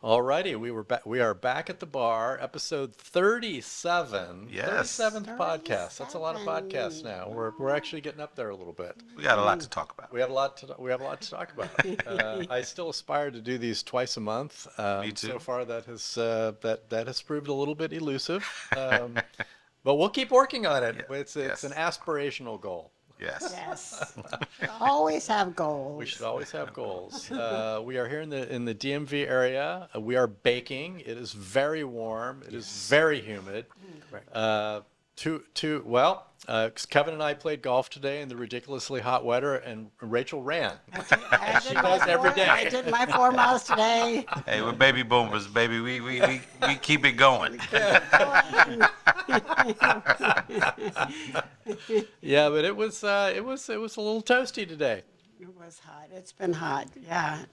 Alrighty, we are back at the bar, episode 37. Yes. 37th podcast. That's a lot of podcasts 37. now. We're actually getting up there a little bit. We got a lot to talk about. We have a lot to talk about. I still aspire to do these twice a month. Me too. So far, that has proved a little bit elusive. But we'll keep working on it. Yeah. It's Yes. an aspirational goal. Yes. Yes. Always have goals. We should always have goals. We are here in the DMV area. We are baking. It is very warm. It is very humid. Right. Kevin and I played golf today in the ridiculously hot weather, and Rachel ran. I She did my does every day. I did my 4 miles today. Hey, we're baby boomers, baby. We keep it going. Yeah, but it was a little toasty today. It was hot. It's been hot. Yeah.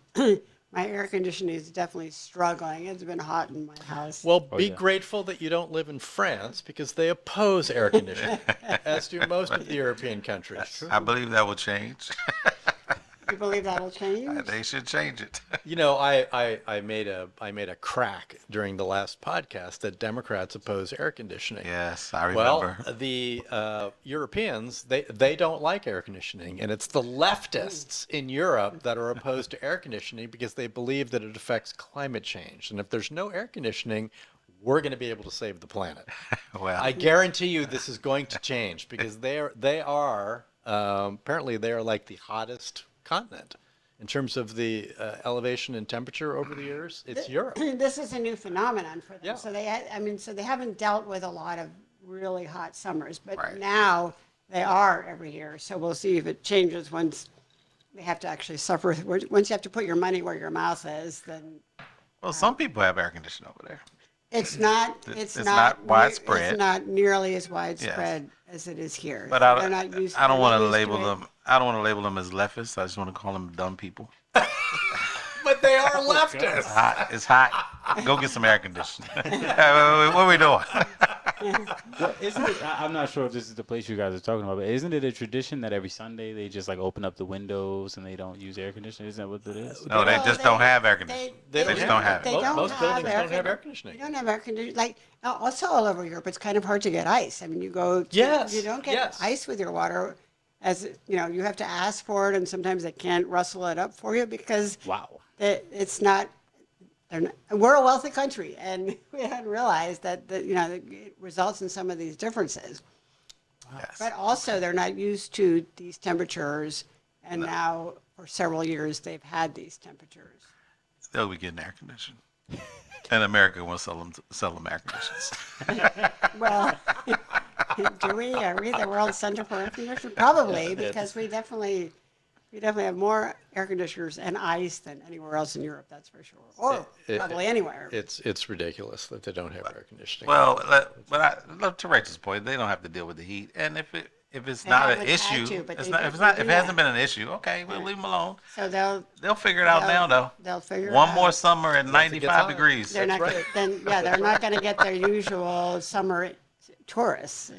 My air conditioning is definitely struggling. It's been hot in my house. Well, Oh, be yeah. grateful that you don't live in France because they oppose air conditioning, as do most of the European countries. I believe that will change. You believe that'll change? They should change it. You know, I made a crack during the last podcast that Democrats oppose air conditioning. Yes, I Well, remember. the Europeans, they don't like air conditioning, and it's the leftists in Europe that are opposed to air conditioning because they believe that it affects climate change. And if there's no air conditioning, we're going to be able to save the planet. Well, I guarantee you this is going to change because they are apparently they are like the hottest continent in terms of the elevation and temperature over the years. It's Europe. This is a new phenomenon for them. Yeah. So they haven't dealt with a lot of really hot summers, but Right. now they are every year. So we'll see if it changes once they have to actually suffer. Once you have to put your money where your mouth is, then well, some people have air conditioning over there. it's not. It's not widespread. It's not nearly as widespread as it is here. But They're not used. I don't they're want not to used label it. them. I don't want to label them as leftists. I just want to call them dumb people. But they are leftists. Hot. It's hot. Go get some air conditioning. What are we doing? Well, isn't it? I'm not sure if this is the place you guys are talking about, but isn't it a tradition that every Sunday they just like open up the windows and they don't use air conditioning? Isn't that what it is? No, they Well, just don't have air conditioning. They just don't have it. They Most- don't most have buildings air don't have air condi- conditioning. You don't have air conditioning. Like also all over Europe, it's kind of hard to get ice. I mean, you go. Yes, You don't get yes. ice with your water, as you know. You have to ask for it, and sometimes they can't rustle it up for you because Wow. it's not. We're a wealthy country, and we hadn't realized that it results in some of these differences. Yes. But also, they're not used to these temperatures, and now for several years they've had these temperatures. They'll be getting air conditioning. And America wants to sell them air conditioners. Well, do we? Are we the world center for air conditioning? Probably, because we definitely have more air conditioners and ice than anywhere else in Europe. That's for sure, or probably anywhere. It's ridiculous that they don't have air conditioning. Well, to Rachel's point, they don't have to deal with the heat. And if it's They not an haven't had issue, to, but it's they not, do- if it's not they if do it hasn't that. been an issue, okay, we'll leave them alone. So They'll figure it out now, though. they'll figure One it more out. summer at it gets 95 hot. degrees. They're not right. they're not going to get their usual summer tourists.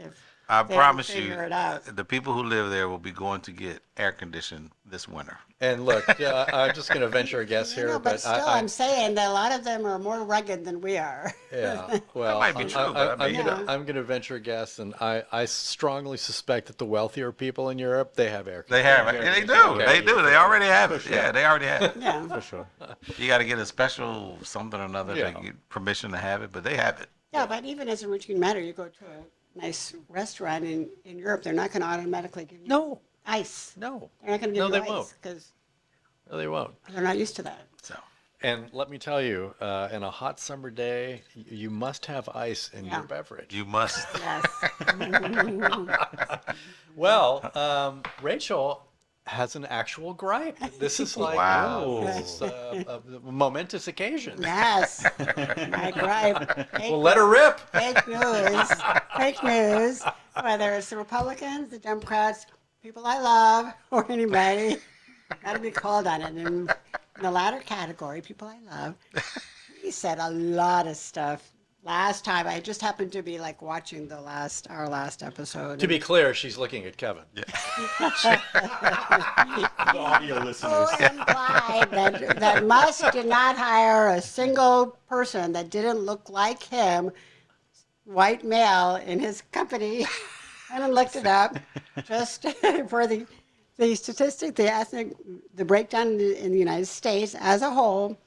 I they promise don't you, figure it out. the people who live there will be going to get air conditioned this winter. And look, I'm just going to venture a guess here, No, but still, I'm saying that a lot of them are more rugged than we are. yeah. Well, might be true, but I mean, I'm going to venture a guess, and I strongly suspect that the wealthier people in Europe they have air They conditioning. have it. They do. Okay. They do. They already have it. Yeah, they already have it. Yeah. For sure. You got to get a special something or another Yeah. to get permission to have it, but they have it. Yeah, but even as a routine matter, you go to a nice restaurant in Europe, they're not going to automatically give you No, ice. no, They're not going to No, give they you ice won't. because no, they won't. they're not used to that. So And let me tell you, in a hot summer day, you must have ice in Yeah. your beverage. you must. Yes. Well, Rachel has an actual gripe. This is like Wow. this is a momentous occasion. Yes. My gripe. Well, let her rip. Fake news. Fake news. Whether it's the Republicans, the Democrats, people I love, or anybody, got to be called on it. And in the latter category, people I love, he said a lot of stuff last time. I just happened to be like watching our last episode. To be clear, she's looking at Kevin. The audio listeners. Who implied that Musk did not hire a single person that didn't look like him, white male, in his company. And I looked it up just for the statistic, the breakdown in the United States as a whole.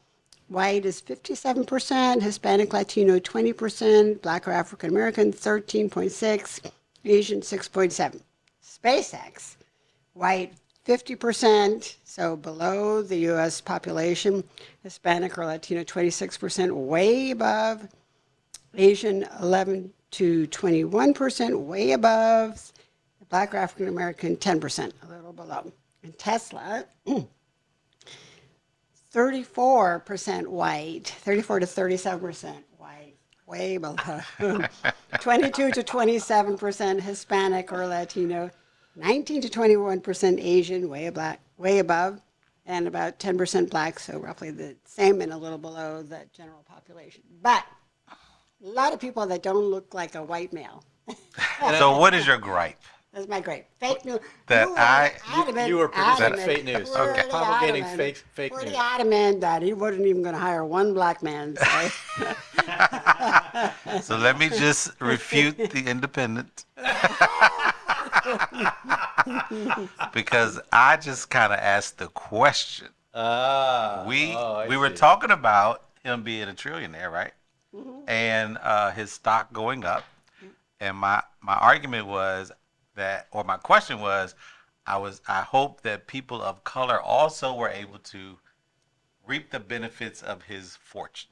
White is 57%, Hispanic Latino 20%, Black or African American 13.6%, Asian 6.7%. SpaceX, white 50%, so below the U.S. population. Hispanic or Latino 26%, way above. Asian 11 to 21%, way above. Black or African American 10%, a little below. And Tesla. 34% white, 34 to 37% white, way below. 22 to 27% Hispanic or Latino, 19 to 21% Asian, way above, and about 10% black, so roughly the same and a little below the general population. But a lot of people that don't look like a white male. So what is your gripe? That's my great fake news. That You were producing fake news. Okay. Propagating fake Pretty news. adamant that he wasn't even going to hire one black man. So. So let me just refute the independent. Because I just kind of asked the question. We were talking about him being a trillionaire, right? Mm-hmm. And his stock going up. And my argument was that, or my question was, I hope that people of color also were able to reap the benefits of his fortune.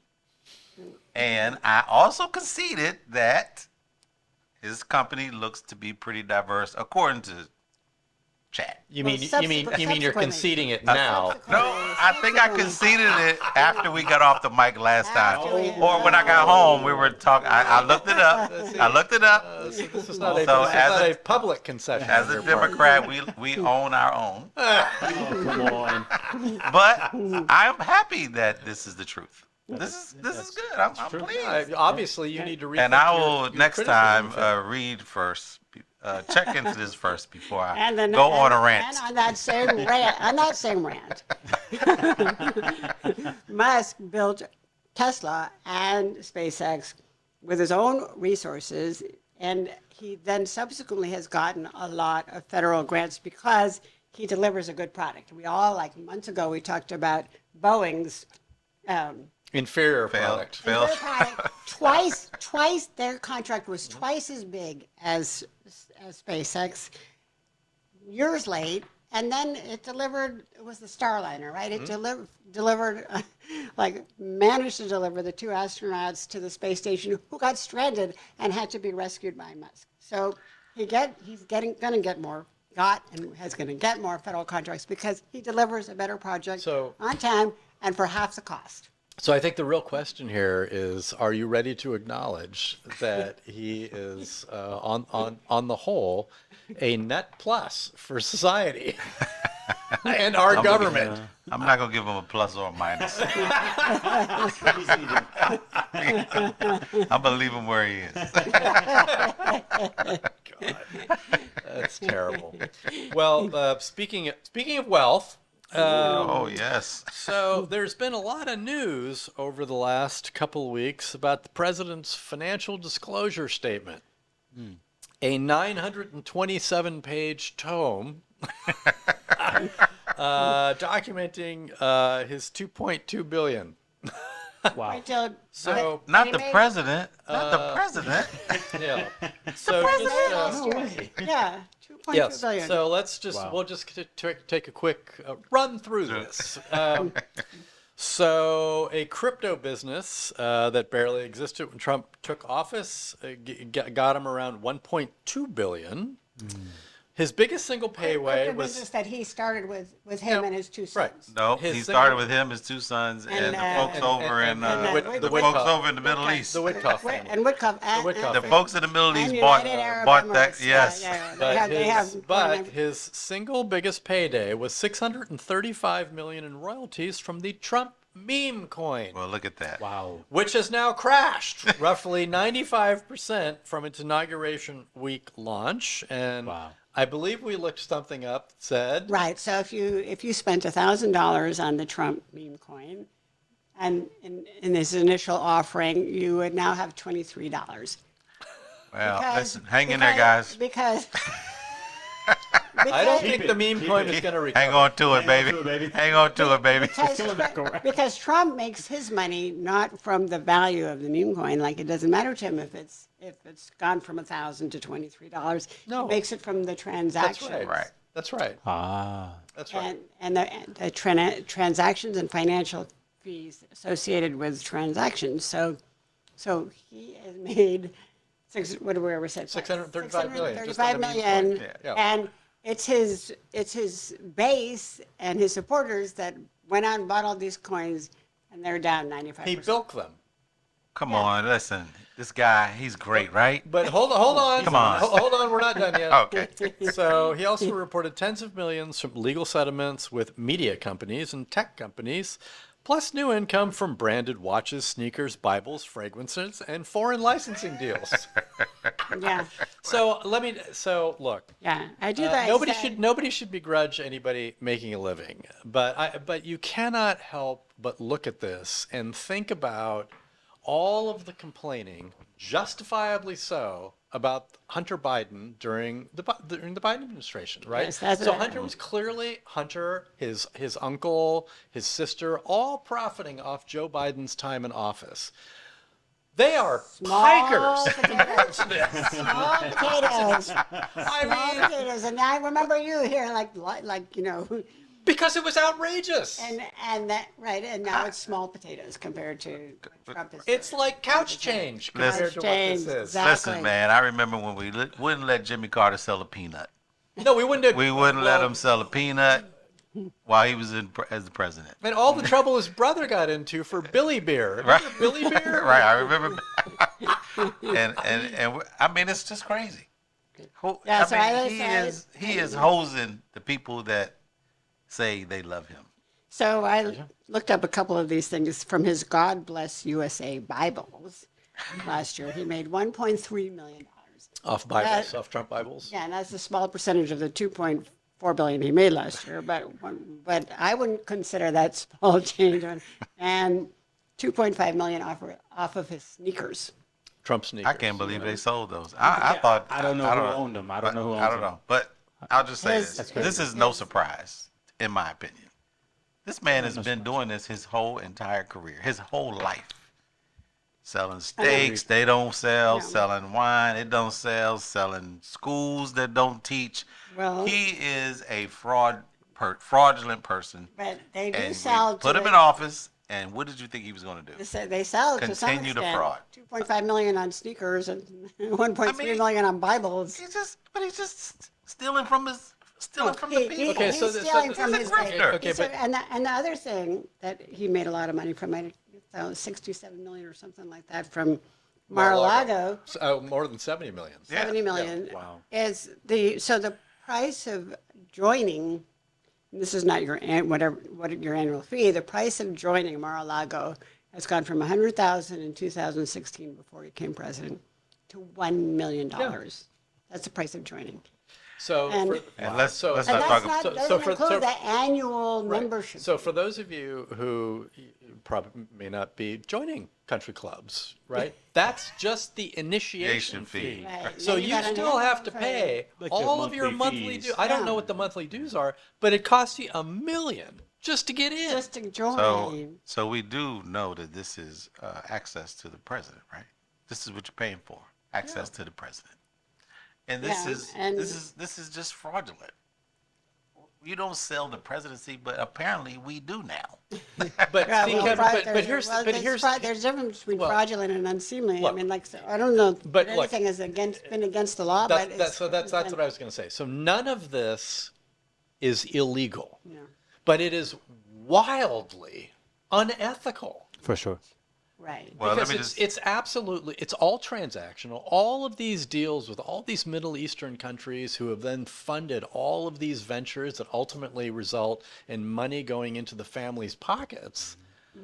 And I also conceded that his company looks to be pretty diverse, according to chat. You mean you're conceding it now? No, I think I conceded it after we got off the mic last time, or when I got home. We were talking. I looked it up. So this is not So a public concession. As a Democrat, we own our own. Come on. But I'm happy that this is the truth. This is good. I'm pleased. Obviously, you need to read. And I will next time read first. Check into this first before I go on a rant. And on that same rant, Musk built Tesla and SpaceX with his own resources, and he then subsequently has gotten a lot of federal grants because he delivers a good product. We all, like months ago, we talked about Boeing's inferior product. inferior product. Twice their contract was twice as big as SpaceX, years late, and then it delivered. It was the Starliner, right? It delivered, managed to deliver the two astronauts to the space station who got stranded and had to be rescued by Musk. So he's going to get more federal contracts because he delivers a better project on time and for half the cost. So I think the real question here is: are you ready to acknowledge that he is, on the whole, a net plus for society and our government? I'm not gonna give him a plus or a minus. I'm gonna leave him where he is. God, that's terrible. Well, speaking of wealth. Oh, yes. So there's been a lot of news over the last couple of weeks about the president's financial disclosure statement. A 927-page tome documenting his $2.2 billion. Wow. So Not the president. Not the president. yeah. So Yeah, $2.2 yes. billion. So we'll just take a quick run through this. So a crypto business that barely existed when Trump took office got him around $1.2 billion. His biggest single payway the was business that he started with him and his two sons. right. No, His he single- started with him, his two sons, and the folks over in the the Witkoff- folks over in the Middle East. the Witkoff family. And Woodcuff. Woodcock The folks in the Middle East and bought United Arab that. Emirates. Yes. Yeah. But his single biggest payday was $635 million in royalties from the Trump meme coin. Well, look at that. Wow. Which has now crashed roughly 95% from its inauguration week launch. And Wow. I believe we looked something up that said, Right. So if you spent $1,000 on the Trump meme coin, and in this initial offering, you would now have $23. Well, listen, hang in there, guys. Because I don't think the meme coin is going to recover. Hang on to it, baby. Hang on to it, baby. because Trump makes his money not from the value of the meme coin. Like, it doesn't matter to him if it's gone from $1,000 to $23. No. He makes it from the That's transaction. right. Right. That's right. Ah. That's right. And the transactions and financial fees associated with transactions. So he has made whatever we said, 635 million, just 635 on the meme million, coin. Yeah. and it's his base and his supporters that went out and bought all these coins, and they're down 95%. He bilked them. Come on, listen. This guy, he's great, right? But hold on. Come on. Hold on, we're not done yet. Okay. So he also reported tens of millions from legal settlements with media companies and tech companies, plus new income from branded watches, sneakers, Bibles, fragrances, and foreign licensing deals. Yeah, So look, yeah, I do that. nobody should begrudge anybody making a living, but you cannot help but look at this and think about all of the complaining, justifiably so, about Hunter Biden during the Biden administration, right? Yes, that's so right. Hunter, his uncle, his sister, all profiting off Joe Biden's time in office. They are pikers. potatoes. Small potatoes. I Small mean, potatoes. And I remember you here, like because it was outrageous. and that right. And now it's small potatoes compared to what Trump is. It's like couch change compared to what Change, this is. exactly. Listen, man, I remember when we wouldn't let Jimmy Carter sell a peanut. No, we wouldn't. We wouldn't let him sell a peanut while he was as the president. And all the trouble his brother got into for Billy Beer. Remember Right. Billy Beer? Right, I remember. and I mean, it's just crazy. Yeah, so He is hosing the people that say they love him. So I looked up a couple of these things from his God Bless USA Bibles last year. He made $1.3 million. Off Bibles, off Trump Bibles. Yeah, and that's a small percentage of the $2.4 billion he made last year. But I wouldn't consider that small change. And $2.5 million off of his sneakers. Trump sneakers. I can't believe they sold those. I thought I don't know who owned them. I don't know who owns I don't know. But I'll just say His- this. This is no surprise, in my opinion. This man has been doing this his whole entire career, his whole life. Selling steaks, they don't sell. Yeah. Selling wine, it don't sell. Selling schools that don't teach. Well- he is a fraudulent person. But they do And sell. we put him in office, and what did you think he was going to do? They sell to some Continue extent. to fraud. $2.5 million on sneakers and $1.3 million on Bibles. He's just stealing from the people. Okay, he's so stealing from he's a his grifter. base. Okay, but- And the other thing that he made a lot of money from, I thought $67 million or something like that from Mar-a-Lago. More than 70 million. Yeah. 70 million Wow. is the price of joining. This is not your your annual fee. The price of joining Mar-a-Lago has gone from $100,000 in 2016 before he became president to $1 million. That's the price of joining. So, And- Let's And not that's talk not about. doesn't include the annual membership. So for those of you who probably may not be joining country clubs, right? That's just the initiation fee. Right. So Then you you got still another have to for- pay Like all the of your monthly monthly fees. dues. I don't Yeah. know what the monthly dues are, but it costs you $1 million just to get in. Just to join. So we do know that this is access to the president, right? This is what you're paying for, access to the president. And this Yeah, is this is just fraudulent. You don't sell the presidency, but apparently we do now. But Yeah, see, well, Kevin, fraud- but here's there's a difference between well, fraudulent and unseemly. I look, mean, like, so I don't know but that look, anything has been against the law, but that's what I was going to say. So none of this is illegal, Yeah. but it is wildly unethical. For sure. Right. Well, Because let me just. it's absolutely, it's all transactional. All of these deals with all these Middle Eastern countries who have then funded all of these ventures that ultimately result in money going into the family's pockets.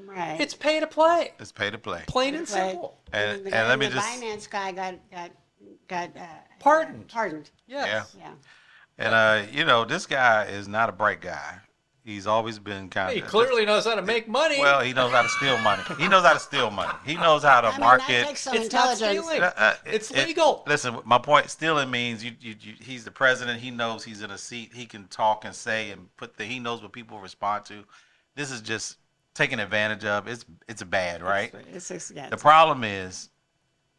Right. It's pay to play. It's pay to play. Plain and Right. simple. And the guy, let me the just Binance guy got Pardoned. Pardoned. Yes. Yeah. and this guy is not a bright guy. He's always been kind He of clearly knows how to make money. Well, he knows how to steal money. He knows how to steal money. He knows how to I mean, market. that takes some it's not intelligence. stealing. It's legal. Listen, my point, stealing means he's the president. He knows he's in a seat. He can talk and say and he knows what people respond to. This is just taken advantage of. It's bad, right? The problem is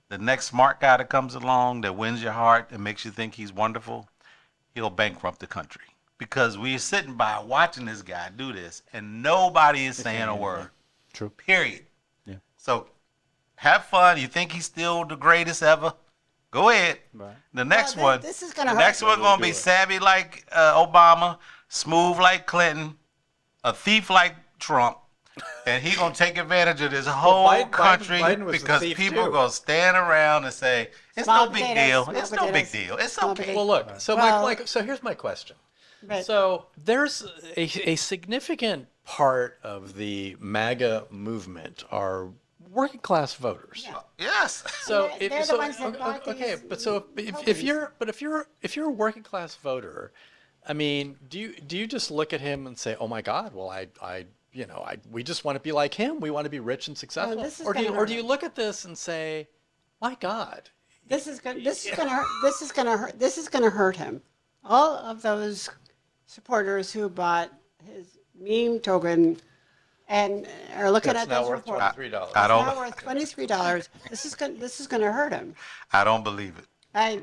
the next smart guy that comes along that wins your heart and makes you think he's wonderful, he'll bankrupt the country. Because we're sitting by watching this guy do this and nobody is saying a word. True. Period. Yeah. So have fun. You think he's still the greatest ever? Go ahead. Right. The next Well, one. this is gonna the hurt. next one gonna be savvy like Obama, smooth like Clinton, a thief like Trump, and he gonna take advantage of this whole country Biden was a because thief people too. gonna stand around and say it's Small no big potatoes, deal. small It's no big potatoes. deal. It's Small okay. potatoes. Well, look. So, Well- so here's my question. But- So there's a significant part of the MAGA movement are working class voters. Yeah. Yes. So They're the ones that bought okay, these but so if tokens. you're a working class voter, I mean, do you just look at him and say, oh my God, well we just want to be like him. We want to be rich and successful. this is Or do gonna you hurt. look at this and say, my God, This is gonna hurt. This is gonna hurt him. All of those supporters who bought his meme token and are looking that's at now those worth reports. $23. I It's don't. now worth $23. This is gonna hurt him. I don't believe it. I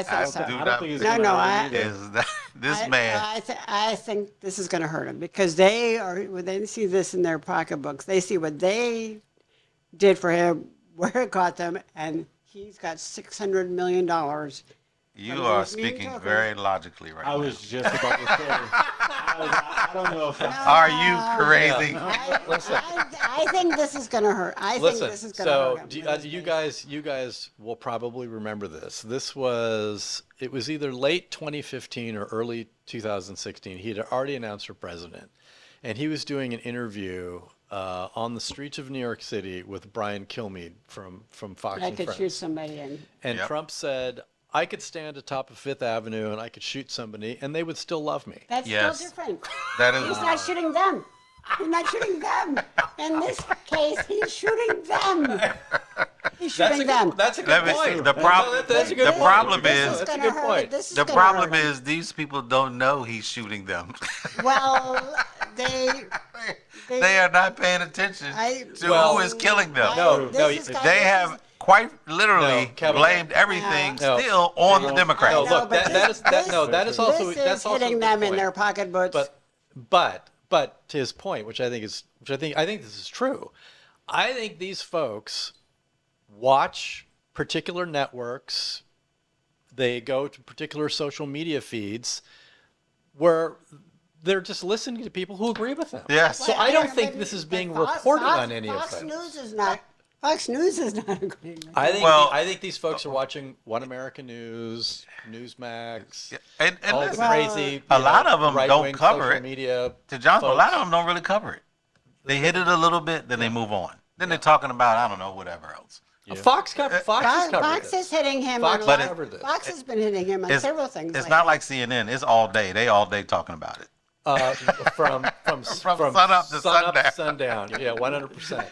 think so. do I not don't think it's No, gonna no, hurt I- him either. Is that this man? I think this is going to hurt him because when they see this in their pocketbooks, they see what they did for him, where it got them, and he's got $600 million. You From are those meme speaking tokens. very logically right I now. was just about to say. I don't know if Are you crazy? I think this is going to hurt. I think Listen, this is going to so hurt him. do, with his you base. guys will probably remember this. It was either late 2015 or early 2016. He had already announced for president, and he was doing an interview on the streets of New York City with Brian Kilmeade from Fox I and could Friends. shoot somebody in. And Yep. Trump said, I could stand atop of Fifth Avenue and I could shoot somebody and they would still love me. That's Yes. still different. That is. He's not shooting them. He's not shooting them. In this case, he's shooting them. He's shooting them. That's a Let good me- point. the prob- That's a good the point. problem That's is- a gonna good hurt. point. This is The gonna problem hurt him. is these people don't know he's shooting them. Well, they They are not paying attention I- to Well, who is killing them. No, this is kind They of- have quite literally No, Kevin. blamed everything No. still on the No, Democrats. look, that is also this that's is also hitting a good them in point. their pocketbooks. But to his point, which I think this is true. I think these folks watch particular networks. They go to particular social media feeds where they're just listening to people who agree with them. Yes. So I don't think this is being reported on any of Fox them. News is not. Fox News is not agreeing with I them. think Well- I think these folks are watching One American News, Newsmax, And all the listen, crazy. a lot of them don't right-wing cover social it. Media to Johnson, a lot folks. of them don't really cover it. They hit it a little bit, then they move on. Then they're talking about, I don't know, whatever else. Fox has covered Fox this. is hitting him Fox on a But lot. it- covered this. Fox has been hitting him on It's, several things. it's lately. not like CNN. It's all day. They all day talking about it. From sun up to sundown. sundown. Yeah, 100%.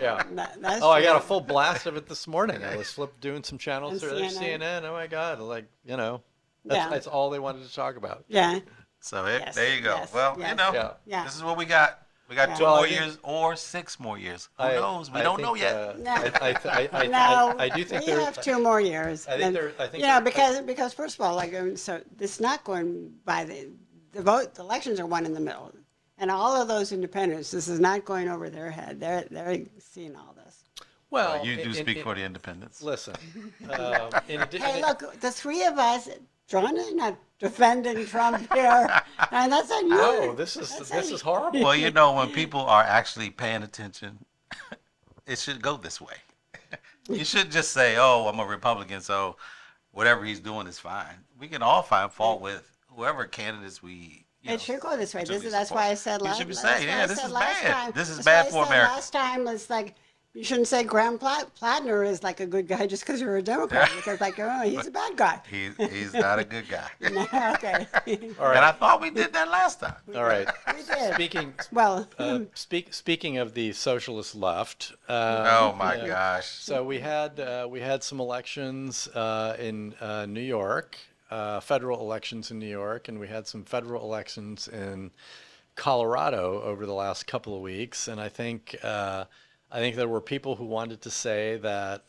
Yeah. That's Oh, I got a true. full blast of it this morning. I was doing some channels On through their CNN. CNN. Oh my God! Yeah. That's all they wanted to talk about. Yeah. So Yes, there you go. yes, Well, yes. Yeah. Yeah. this is what we got. We got Yeah. 2 Well, I more think- years or 6 more years. Who I- knows? We I don't think, know yet. No. I do think we there. have 2 more years. I think And, there- I think you know, there- because first of all, so it's not going by the vote. The elections are won in the middle, and all of those independents. This is not going over their head. They're seeing all this. Well, You do speak for the independents. Listen. In addition, Hey, look, the three of us, John and not defending Trump here, and that's on you. No, this is horrible. Well, when people are actually paying attention, it should go this way. You should just say, "Oh, I'm a Republican, so whatever he's doing is fine." We can all find fault with whoever candidates we, It should go this way. should be That's why I said You last. should be That's saying, why yeah, I this said is last bad. time- This is that's bad why I for said America. Last time it's like you shouldn't say Graham Plattner is like a good guy just because you're a Democrat because like oh he's a bad guy. He's not a good guy. No, okay. All right. And I thought we did that last time. All right. We did. Well, Well, speaking of the socialist left, Oh my gosh. so we had some elections in New York, federal elections in New York, and we had some federal elections in Colorado over the last couple of weeks, and I think there were people who wanted to say that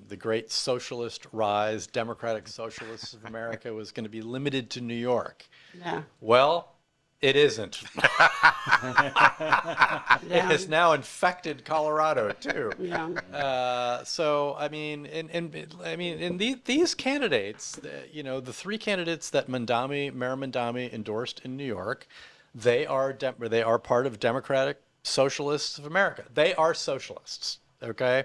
the great socialist rise, democratic socialists of America, was going to be limited to New York. yeah. Well, it isn't. It Yeah. has now infected Colorado too. Yeah. So I mean, these candidates, the three candidates that Mayor Mandami endorsed in New York, they are part of Democratic Socialists of America. They are socialists, okay?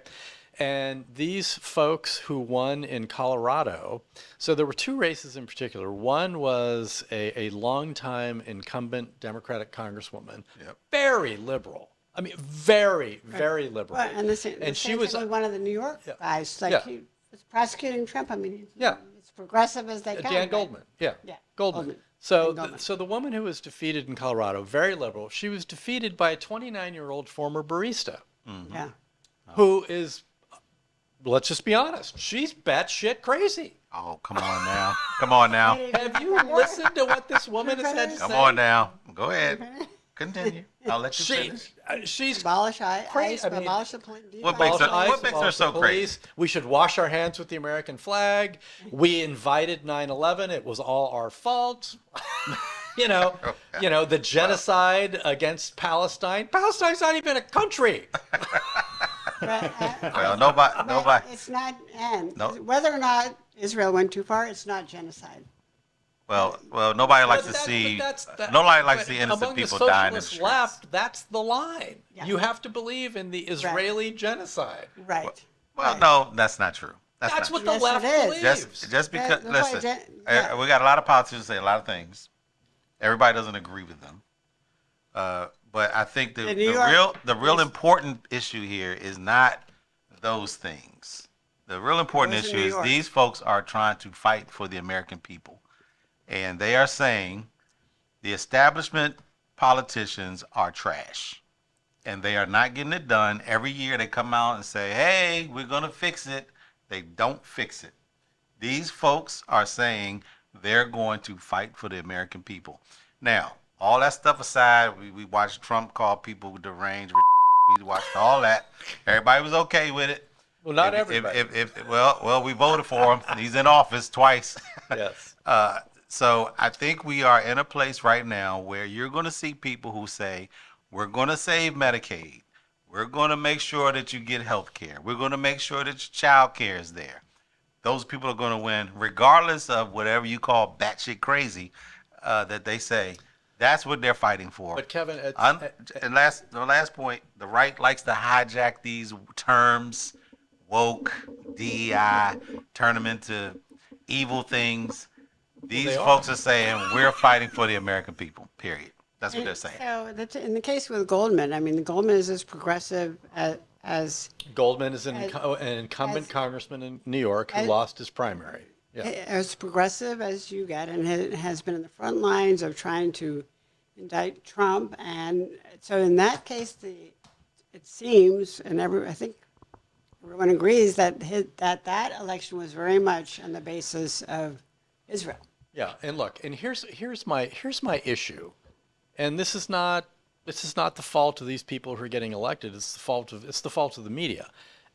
And these folks who won in Colorado, so there were two races in particular. One was a longtime incumbent Democratic congresswoman, Yep. very liberal. I mean, very, very liberal. Well, and the same she thing was with one of the New York guys. Like Yeah. he was prosecuting Trump. I mean, he's Yeah. as progressive as they can. Dan but- Goldman, yeah, Yeah, Goldman. Goldman. So, Dan Goldman. so the woman who was defeated in Colorado, very liberal, she was defeated by a 29-year-old former barista Yeah. who is, let's just be honest, she's batshit crazy. Oh, come on now. Come on now. Have you listened to what this woman has had to say? Come on now. Go ahead. Continue. I'll let you finish. She's Abolish ICE, Crazy. I mean, abolish the police. What makes her- abolish what makes her abolish the so crazy? We should wash our hands with the American flag. We invited 9/11. It was all our fault. The genocide against Palestine. Palestine's not even a country. Well, nobody. It's not, and No. whether or not Israel went too far, it's not genocide. Well, nobody likes to see. Nobody likes to see innocent people dying in the socialist streets. left, that's the line. Yeah. You have to believe in the Israeli genocide. Right. Well, Right. no, that's not true. That's not what true. the left Yes, it is. believes. Just because. That's why Listen, yeah. we got a lot of politicians say a lot of things. Everybody doesn't agree with them. But I think the New York- real important issue here is not those things. The real important Those in issue New is York. these folks are trying to fight for the American people. And they are saying the establishment politicians are trash. And they are not getting it done. Every year they come out and say, hey, we're going to fix it. They don't fix it. These folks are saying they're going to fight for the American people. Now, all that stuff aside, we watched Trump call people deranged. We watched all that. Everybody was okay with it. Well, not everybody. Well, we voted for him. He's in office twice. Yes. So I think we are in a place right now where you're going to see people who say, we're going to save Medicaid. We're going to make sure that you get health care. We're going to make sure that your child care is there. Those people are going to win regardless of whatever you call batshit crazy that they say. That's what they're fighting for. But Kevin, And the last point, the right likes to hijack these terms, woke, DEI, turn them into evil things. These folks are saying we're fighting for the American people, period. That's what they're saying. So in the case with Goldman, I mean, Goldman is as progressive as Goldman is an incumbent congressman in New York who lost his primary. Yeah. as progressive as you get, and has been in the front lines of trying to indict Trump. And so in that case, it seems, and I think everyone agrees that that election was very much on the basis of Israel. Yeah, and look, and here's my issue, and this is not the fault of these people who are getting elected. It's the fault of the media.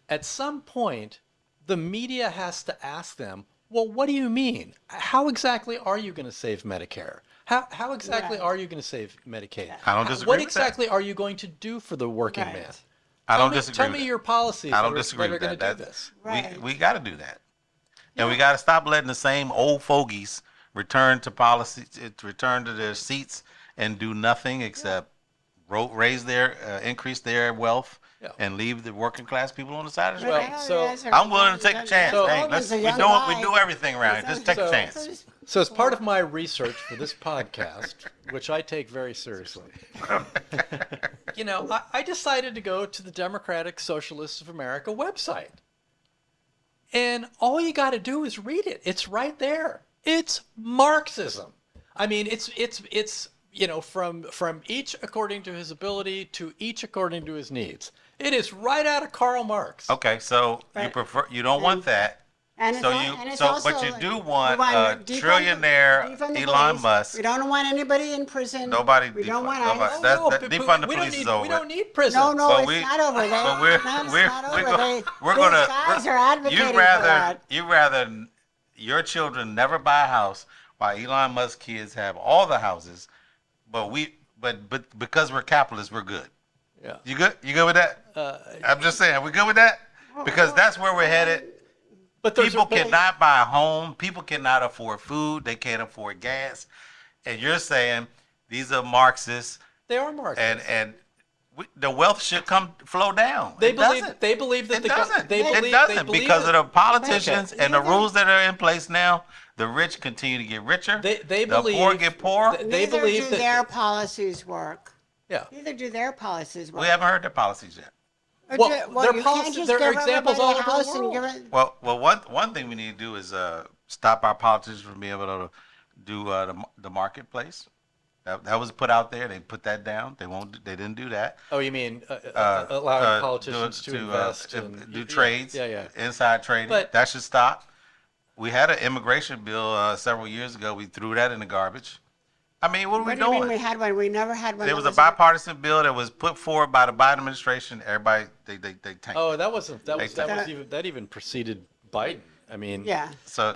At some point, the media has to ask them, well, what do you mean? How exactly are you going to save Medicare? How exactly are you going to save Medicaid? I don't disagree What with exactly are you going to do for the working man? I don't disagree Tell with me that. your policies I don't that disagree are with going that. to do this. Right. We got to do that. And we got to stop letting the same old fogies return to their seats and do nothing except increase their wealth and leave the working class people on the side of the Well, street. I'm willing to take a chance. So- Hey, we do everything around here. Just take a chance. So as part of my research for this podcast, which I take very seriously, I decided to go to the Democratic Socialists of America website. And all you got to do is read it. It's right there. It's Marxism. I mean, it's from each according to his ability to each according to his needs. It is right out of Karl Marx. Okay, so you don't want that. And But you do want a trillionaire Elon Musk. We don't want anybody in prison. Nobody. We don't want defund the police is over. We don't need prison. No, it's not over. It's not over. These guys are advocating for that. You rather your children never buy a house while Elon Musk kids have all the houses, but because we're capitalists, we're good. Yeah. You good? You good with that? I'm just saying, we good with that? Because that's where we're headed. But people cannot buy a home. People cannot afford food. They can't afford gas. And you're saying these are Marxists. They are Marxists. And the wealth should flow down. They believe that it doesn't because of the politicians and the rules that are in place now. The rich continue to get richer. They believe the poor get poorer. They believe that their policies work. Yeah. Neither do their policies work. We haven't heard their policies yet. Well, there are examples all over the world. Well, one thing we need to do is stop our politicians from being able to do the marketplace. That was put out there. They put that down. They didn't do that. Oh, you mean allowing politicians to invest and do trades? Yeah. Inside trading. But that should stop. We had an immigration bill several years ago. We threw that in the garbage. I mean, what are we doing? What do you mean we had one? We never had one. There was a bipartisan bill that was put forward by the Biden administration. Everybody, they tanked. Oh, that even preceded Biden. I mean, yeah. So,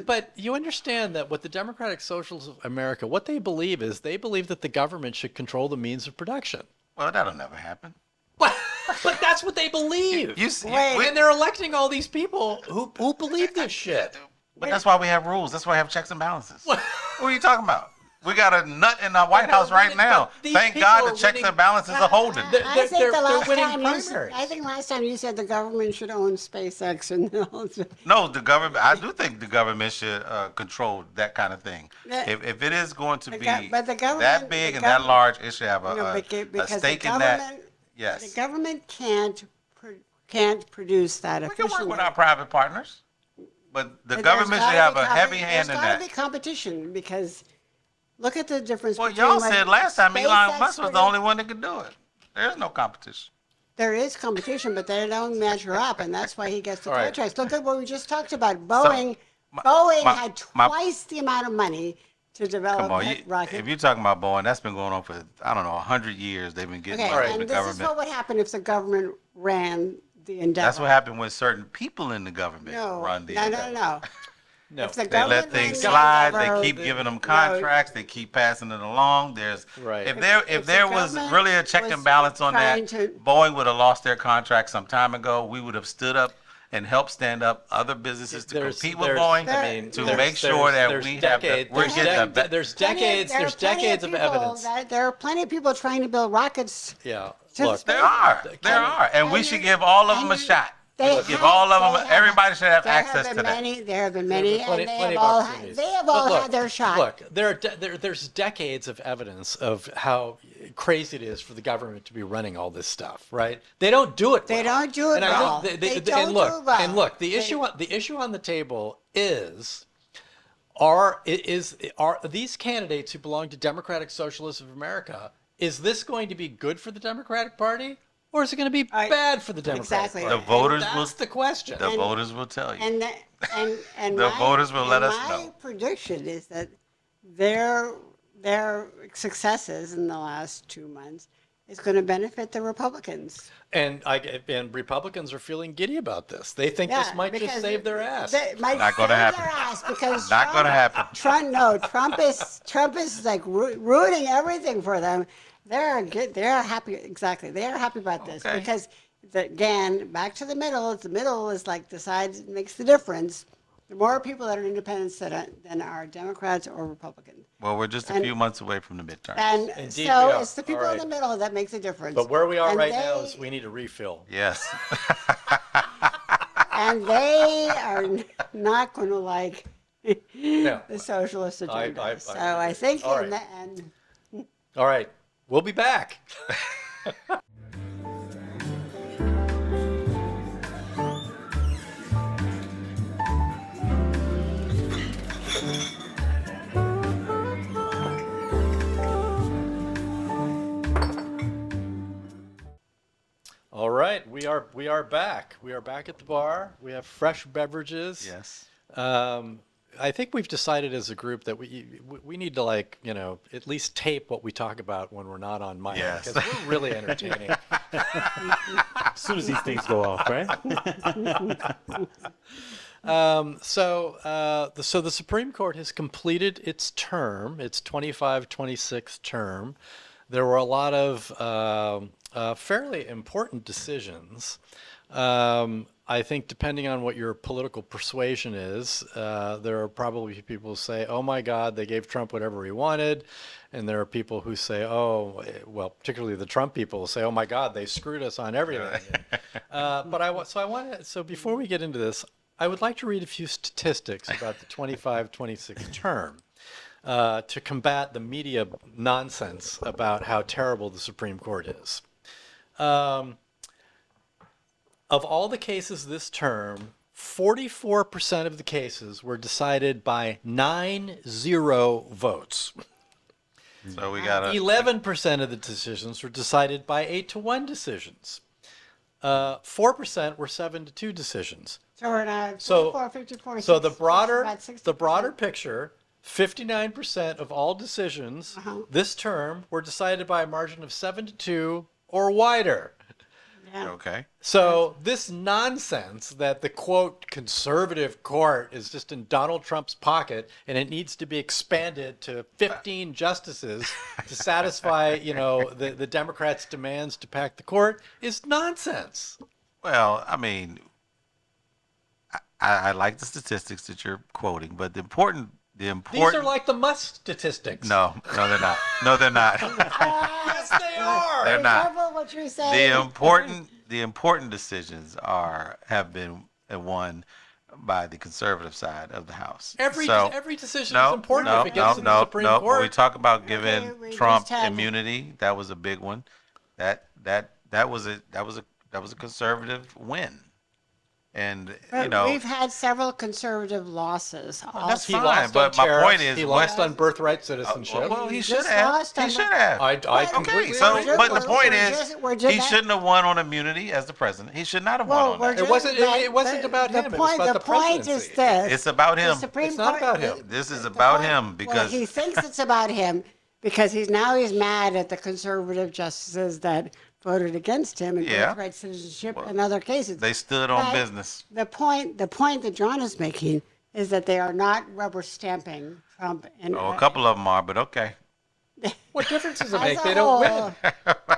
but you understand that what the Democratic Socialists of America, what they believe that the government should control the means of production. Well, that'll never happen. But that's what they believe. And they're electing all these people who believe this shit. But that's why we have rules. That's why we have checks and balances. What are you talking about? We got a nut in the White House right now. Thank God the checks and balances are holding. I think last time you said the government should own SpaceX No, the government. I do think the government should control that kind of thing. If it is going to be that big and that large, it should have a stake in that. Yes. The government can't produce that efficiently. We can work with our private partners, but the government should have a heavy hand in that. There's got to be competition because. Look at the difference. Well, y'all said last time Elon Musk was the only one that could do it. There's no competition. There is competition, but they don't measure up, and that's why he gets the contracts. Look at what we just talked about. Boeing had twice the amount of money to develop that rocket. If you're talking about Boeing, that's been going on for, 100 years. They've been getting money from the government. This is what would happen if the government ran the endeavor. That's what happened when certain people in the government run the endeavor. No. They let things slide. They keep giving them contracts. They keep passing it along. If there was really a check and balance on that, Boeing would have lost their contract some time ago. We would have stood up and helped stand up other businesses to compete with Boeing to make sure that we have there's decades of evidence. There are plenty of people trying to build rockets. Yeah, look, there are, and we should give all of them a shot. Give all of them. Everybody should have access to that. There have been many, and they have all had their shot. Look, there's decades of evidence of how crazy it is for the government to be running all this stuff, right? They don't do it. They don't do it well. And look, the issue on the table is. Are these candidates who belong to Democratic Socialists of America? Is this going to be good for the Democratic Party? Or is it going to be bad for the Democrats? Exactly. The voters That's the question. The voters will tell you. And the voters will let us know. My prediction is that their successes in the last 2 months is going to benefit the Republicans. And Republicans are feeling giddy about this. They think this might just save their ass. Not going to happen. Because not going to happen. Trump is like rooting everything for them. They're good. They're happy. Exactly. They are happy about this because, again, back to the middle. The middle is like makes the difference. The more people that are independents than are Democrats or Republicans. Well, we're just a few months away from the midterms. And Indeed so we are. it's the people All in the middle that makes a difference. But where we are And right now is we need a refill. Yes. And they are not going to like No. the socialist agenda. I so agree. I think All in right. the end, All right. We'll be back. All right, we are back. We are back at the bar. We have fresh beverages. Yes. I think we've decided as a group that we need to at least tape what we talk about when we're not on mic. Yes. Because we're really entertaining. As soon as these things go off, right? So the Supreme Court has completed its term, its 25-26 term. There were a lot of fairly important decisions. I think depending on what your political persuasion is, there are probably people who say, oh my God, they gave Trump whatever he wanted. And there are people who say, oh, well, particularly the Trump people will say, oh my God, they screwed us on everything. So before we get into this, I would like to read a few statistics about the 25-26 term to combat the media nonsense about how terrible the Supreme Court is. Of all the cases this term, 44% of the cases were decided by 9-0 votes. So we got 11% of the decisions were decided by 8-1 decisions. 4% were 7-2 decisions. so we're not So- 44, 50, 46, So the broader about 60%. the broader picture, 59% of all decisions this term were decided by a margin of 7-2 or wider. Yeah. Okay. So this nonsense that the quote conservative court is just in Donald Trump's pocket and it needs to be expanded to 15 justices to satisfy, the Democrats' demands to pack the court is nonsense. Well, I mean, I like the statistics that you're quoting, but the important. These are like the Musk statistics. No, they're not. No, they're not. Yes, they are. They're Be not. careful what you're saying. The important decisions have been won by the conservative side of the House. Every So, decision no, is important no, if it gets to the no, Supreme no. Court. When we talk about Okay, giving we Trump just had- immunity, that was a big one. That was a conservative win, and But we've had several conservative losses. that's also. fine. lost but on my tariffs. point is, he what- lost on birthright citizenship. well, he He should just have. lost He on should the- have. I Okay, completely So, agree. but the point we're is, just- we're just he at- shouldn't have won on immunity as the president. He should not have Well, won we're on that. It wasn't- just- it wasn't about him. It was about the The point is presidency. this. It's about him. The Supreme It's not Court- about him. This is the about point- him well, because he thinks it's about him because he's mad at the conservative justices that voted against him in Yeah. birthright citizenship and other cases. they stood on But business. The point that John is making is that they are not rubber stamping Trump. And Oh, a couple of them are, but okay. What difference does it as make? a They don't win.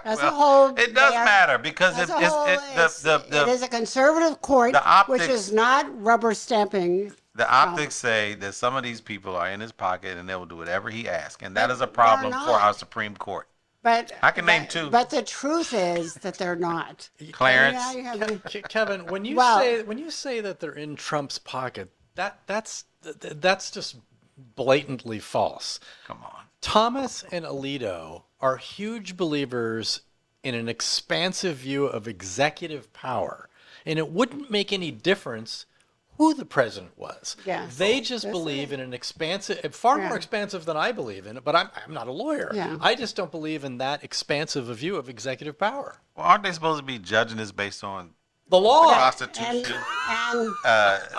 As a whole, It does they are- matter because As it, a whole, it is a conservative court, the which optics- is not rubber stamping. the optics say that some of these people are in his pocket and they will do whatever he asks, and that But is a problem they're for not. our Supreme Court. But I can name but- two. But the truth is that they're not. Clarence, Yeah, you have- Kevin, when you Well- say that they're in Trump's pocket, that's just blatantly false. come on. Thomas and Alito are huge believers in an expansive view of executive power, and it wouldn't make any difference who the president was. Yes. They just That's believe right. in an expansive, far more Yeah. expansive than I believe in, but I'm not a lawyer. Yeah. I just don't believe in that expansive a view of executive power. Well, aren't they supposed to be judging this based on The law. Constitution, And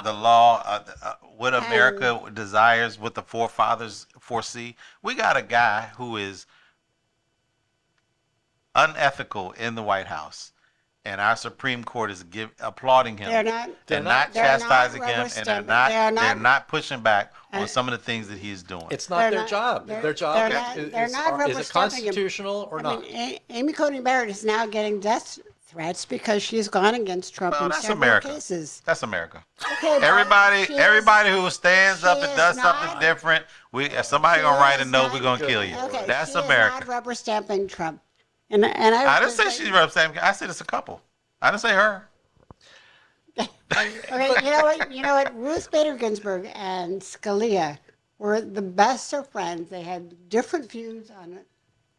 the law, what America desires, what the forefathers foresee? We got a guy who is unethical in the White House, and our Supreme Court is applauding him. they're not. They're not they're not chastising rubber him, and stamping. they're not pushing back on some of the things that he's doing. It's not They're their not- job. they're- Their job they're not rubber is it stamping him. constitutional or I not? mean, Amy Coney Barrett is now getting death threats because she's gone against Trump Well, in that's several America. cases. That's America. Okay, but Everybody, she is- everybody who stands she up and is does not- something different, if somebody she gonna write a is note, not- we're gonna kill you. Okay, That's she America. is not rubber stamping Trump. And I didn't say she's representing. I said it's a couple. I didn't say her. Okay, you know what? Ruth Bader Ginsburg and Scalia were the best of friends. They had different views on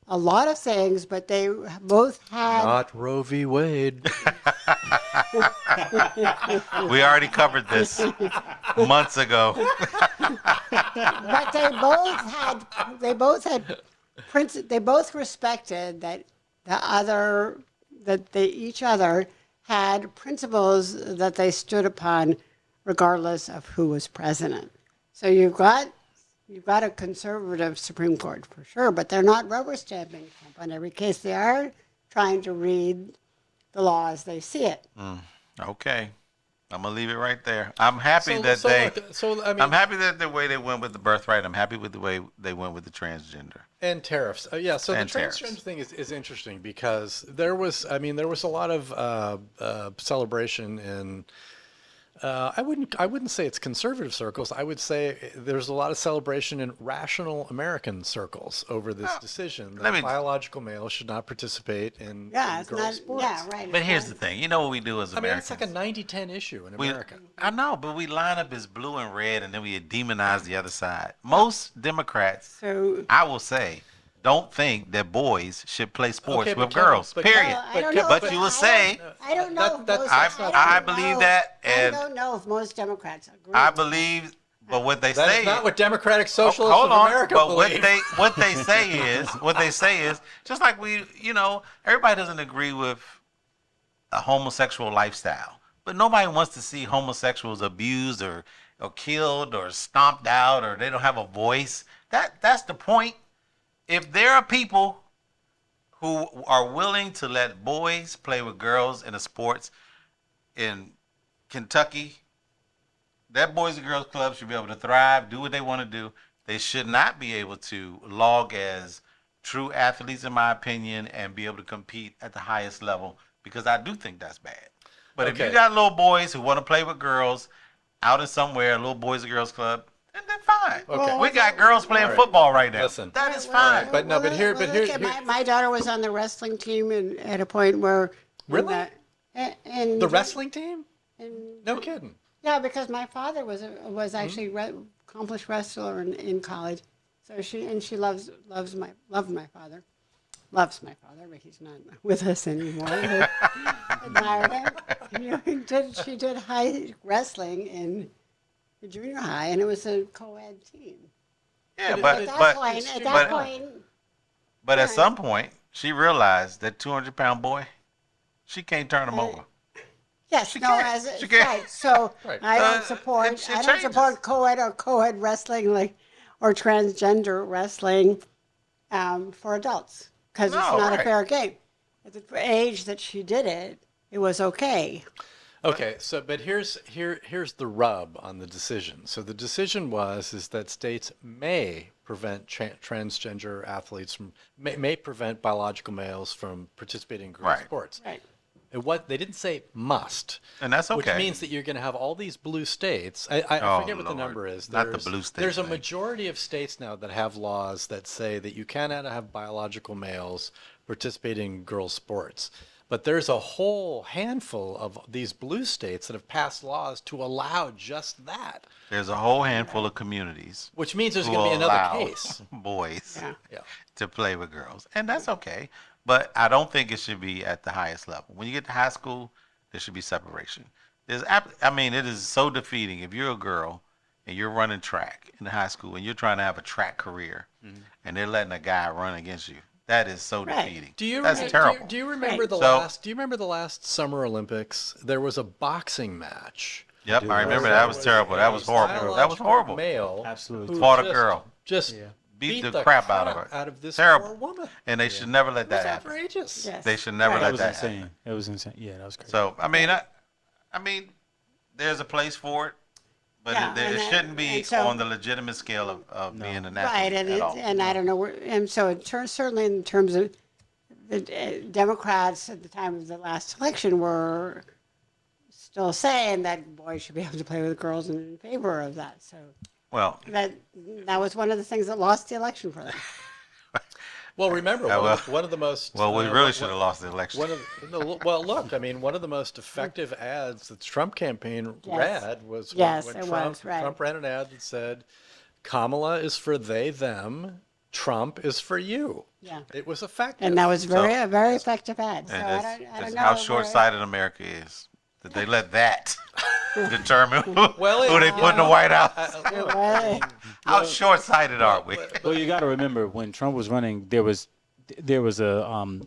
a lot of things, but they both had. Not Roe v. Wade. We already covered this months ago. But they both respected that each other had principles that they stood upon regardless of who was president. So you've got a conservative Supreme Court for sure, but they're not rubber stamping Trump on every case. They are trying to read the law as they see it. Okay, I'm gonna leave it right there. I'm happy I mean, I'm happy that the way they went with the birthright. I'm happy with the way they went with the transgender. and tariffs. Yeah, so And the tariffs. transgender thing is interesting because there was a lot of celebration in. I wouldn't say it's conservative circles. I would say there's a lot of celebration in rational American circles over this decision that biological males should not participate in It's girls' not. sports. Yeah, right. But here's the thing. You know what we do as I mean, it's Americans? like a 90-10 issue in America. I know, but we line up as blue and red, and then we demonize the other side. Most Democrats, So I will say, don't think that boys should play sports Okay, with but Kevin- girls. but period. Well, I don't But- know. but if- you will I say- I don't know. That- if that's- most- I don't believe know- that, I and don't know if most Democrats agree. I believe, but what they That say is not what Democratic Socialists hold of on, America but believe. what they say is just like everybody doesn't agree with a homosexual lifestyle, but nobody wants to see homosexuals abused or killed or stomped out or they don't have a voice. That's the point. If there are people who are willing to let boys play with girls in the sports in Kentucky, that Boys and Girls Club should be able to thrive, do what they want to do. They should not be able to log as true athletes, in my opinion, and be able to compete at the highest level, because I do think that's bad. But if you Okay. got little boys who want to play with girls out in somewhere, a little Boys and Girls Club, then fine. Okay. We got girls playing All right. football right now. Listen. That is fine. But no, but here- My daughter was on the wrestling team and at a point where. Really? And The wrestling team? And, No kidding. yeah, because my father was actually accomplished wrestler in college, so she loves my father, but he's not with us anymore. Admired him. She did high wrestling in junior high, and it was a co-ed team. Yeah, At but that point, but at some point, she realized that 200-pound boy, she can't turn him over. yes, She no, can't. She can't. right. So Right. I don't it support changes. co-ed wrestling or transgender wrestling for adults because it's No, not a right. fair game. At the age that she did it, it was okay. Okay, so but here's the rub on the decision. So the decision is that states may prevent transgender athletes from may prevent biological males from participating in girls' Right. sports. Right. And what they didn't say must, And that's okay. which means that you're going to have all these blue states. I Oh, forget what the Lord. number is. Not the blue state There's a thing. majority of states now that have laws that say that you cannot have biological males participating in girls' sports. But there's a whole handful of these blue states that have passed laws to allow just that, There's a whole handful of communities which means there's who going to be will another allow case. boys Yeah. Yeah. to play with girls, and that's okay. But I don't think it should be at the highest level. When you get to high school, there should be separation. It is so defeating if you're a girl and you're running track in high school and you're trying to have a track career, and they're letting a guy run against you. That is so Right. defeating. That's terrible. Do you remember Right. Do you remember the last Summer Olympics? There was a boxing match. Yep, I remember Where that was terrible. That was horrible. That was biological horrible. Male Absolutely. who Fought a just- girl. Just Yeah. Beat the crap out of her. Out of this Terrible. poor woman. And they should never let It was that happen. outrageous. Yes. They should never Right. let That was that insane. happen. It was insane. Yeah, that was crazy. So I mean, there's a place for it, but Yeah, it and shouldn't be and so- on the legitimate scale of being an athlete Right, at all. and I don't know, and so certainly in terms of the Democrats at the time of the last election were still saying that boys should be able to play with girls and in favor of that. So Well, that was one of the things that lost the election for them. Well, remember, one of the most... well, we really should have lost the election. Well, look, I mean, one of the most effective ads that the Trump campaign Yes. ran was Yes, when it Trump, was, right. Trump ran an ad that said, Kamala is for they, them, Trump is for you. Yeah. It was effective. And that was So- a very effective ad. So And I that's, don't that's know. how where- short-sighted America is. That they let that determine Well, who they put in the White House. Well, How short-sighted are we? Well, you got to remember when Trump was running, there was a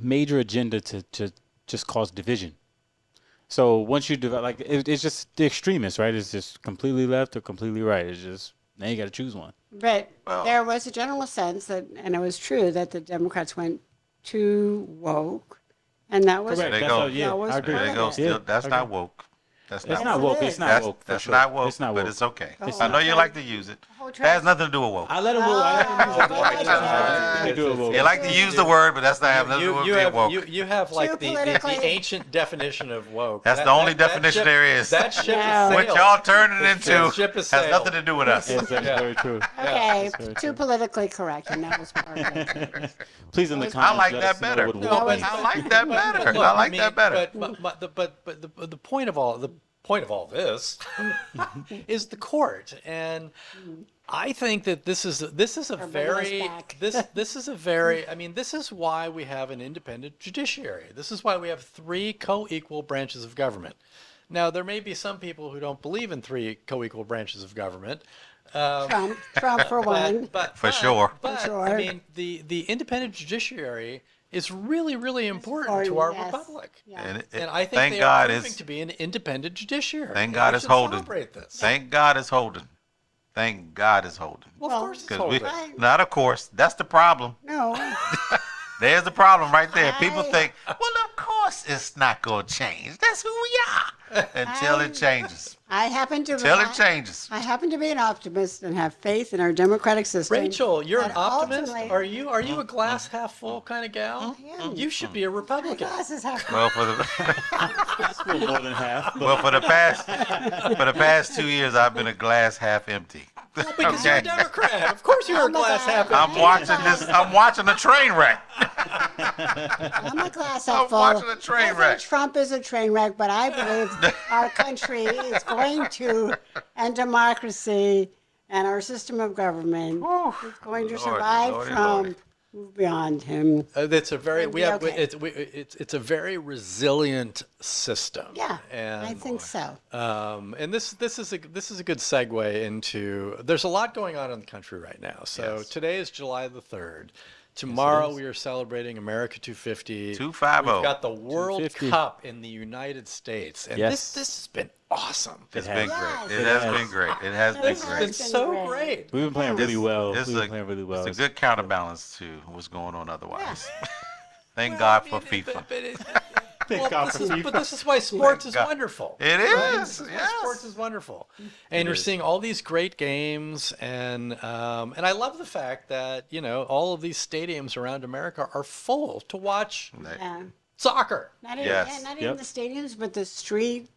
major agenda to just cause division. So once you develop, like it's just the extremists, right? It's just completely left or completely right. It's just now you got to choose one. But Well- there was a general sense that, and it was true, that the Democrats went too woke. And that was Correct. There you That's go. how- yeah, That was I agree. There you go. Yeah, Still, that's I not agree. woke. That's It's not not woke. woke. It's not That's, woke. For that's sure. not woke, It's not but woke. it's okay. The I know you whole like to use it. whole That has trans- nothing to do with woke. I let him woke. I let him use it. well, I let him do it woke. You like to use the word, but that's not have nothing to do with being woke. You have like the politically- ancient definition of woke. That's the only definition there is. That ship No. has What sailed. y'all turning it into The ship has has nothing sailed. to do with us. Yes, that's Yeah. very true. Okay, that's very too true. politically correct, and that was part of it. Please in the I comments. like let that us know better. what No, woke but- is. I like that better. Look, I like mean, that better. But the point of all this is the court, and I think that this is a bringing us very back. this is a very I mean this is why we have an independent judiciary. This is why we have 3 co-equal branches of government. Now there may be some people who don't believe in 3 co-equal branches of government. Trump for one. For sure. But sure. I mean, the independent judiciary is really, really important to our yes. republic. Yeah. And I think thank they God are proving is to be an independent judiciary. thank and God we it's should holding. Celebrate this. Thank God it's holding. Thank God it's holding. Well, Well, of course it's Because we holding. not of course. That's the problem. No, There's the problem right there. People I- think, well, of course it's not going to change. That's who we are. Until it changes. I happen to. Until it changes. I happen to be an optimist and have faith in our democratic system. Rachel, you're an And optimist. ultimately- Are you a glass half full kind of gal? I am. You should be a My Republican. glasses have. Well, for the Well, more than half. well for the past 2 years, I've been a glass half empty. Because you're a Democrat. Of course you're a Oh my glass God. half I'm empty. watching this. I'm watching a train wreck. I'm a glass I'm half full. watching a train I think wreck. Trump is a train wreck, but I believe our country is going to, and democracy, and our system of government is going to Lordy, survive lordy, from, lordy. move beyond him. It's a very It'll we be have okay. it's a very resilient system. Yeah, and I think so. And this is a good segue into. There's a lot going on in the country right now. So Yes. today is July the 3rd. Tomorrow is. we are celebrating America 250. 250. We've got the World 250. Cup in the United States, and Yes. this has been awesome. It's It been has. great. It Yes. has been great. It has been This It has great. been so great. great. We've been playing really well. It's We've been a- playing really well. It's a good counterbalance to what's going on otherwise. Thank Well, God I for mean, FIFA. Well, God this for is, FIFA. but this is why sports is God. wonderful. It Right? is, This is why yes. sports is wonderful, and you're is. seeing all these great games, and I love the fact that all of these stadiums around America are full to watch Yeah. soccer. Not even, Yes. not even Yep. the stadiums, but the streets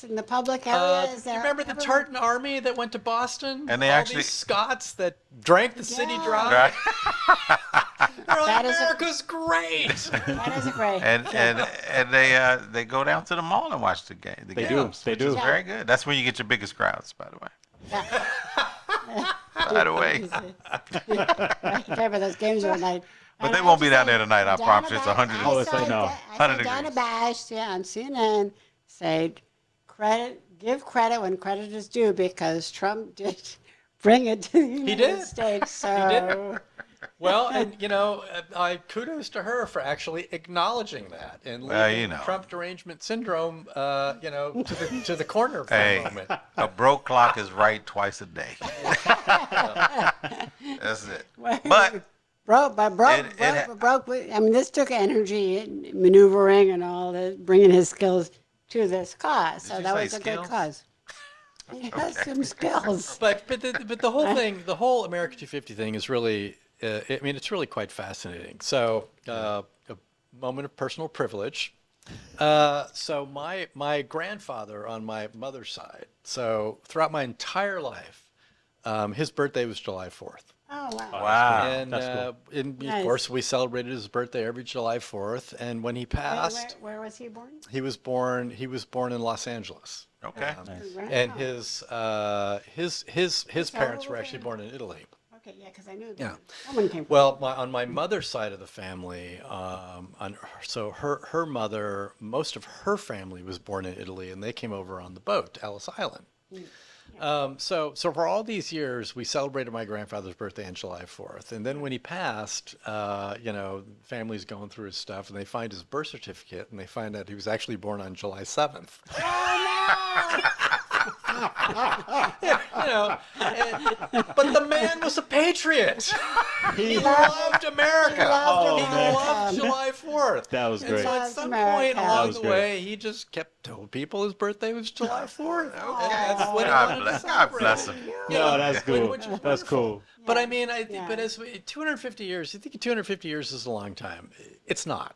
and the public Do areas. you remember the Tartan Army that went to Boston? And they all actually- these Scots that drank the city Yeah. dry. Right? They're like, That is a- America's great. That is a great. And they go down to the mall and watch the game. The They games, do. They which do. is very good. That's where you get your biggest crowds, by the way. By the way. Remember those games one night. But And they I won't be have to down say, there tonight, I Dana promise you. It's Bash- 100 I Oh, it's like, saw no. Da- I 100 saw Dana degrees. Bash on CNN say, give credit when credit is due because Trump did bring it to the United did. States. So did. Well, and I kudos to her for actually acknowledging that and Well, leaving Trump derangement syndrome, to the corner for Hey, a moment. a broke clock is right twice a day. That's it. But broke. I mean, this took energy and maneuvering and all that, bringing his skills to this cause. So you that say was a good skills? cause. He has some skills. But the whole thing, the whole America 250 thing is really I mean, it's really quite fascinating. So, a moment of personal privilege. So my grandfather on my mother's side. So throughout my entire life, his birthday was July 4th. Oh, wow. Wow. And, That's cool. and Nice. of course, we celebrated his birthday every July 4th. And when he passed, Where was he born? he was born in Los Angeles. Okay. Right. And Oh. his parents were over actually there? born in Italy. Okay, yeah, because I knew Yeah. that one came from. Well, on my mother's side of the family, so her mother, most of her family was born in Italy, and they came over on the boat to Ellis Island. So for all these years, we celebrated my grandfather's birthday on July 4th, and then when he passed, family's going through his stuff, and they find his birth certificate, and they find out he was actually born on July 7th. But the man was a patriot. He loved America. loved He America. loved July 4th. That was And great. so at Loves some America. point That along was the great. way, he just kept telling people his birthday was July 4th. And that's what he God wanted bless, to God celebrate. bless him. No, that's cool. Which is That's wonderful. cool. But I Yeah. mean, Yeah. but as 250 years, you think 250 years is a long time? It's not.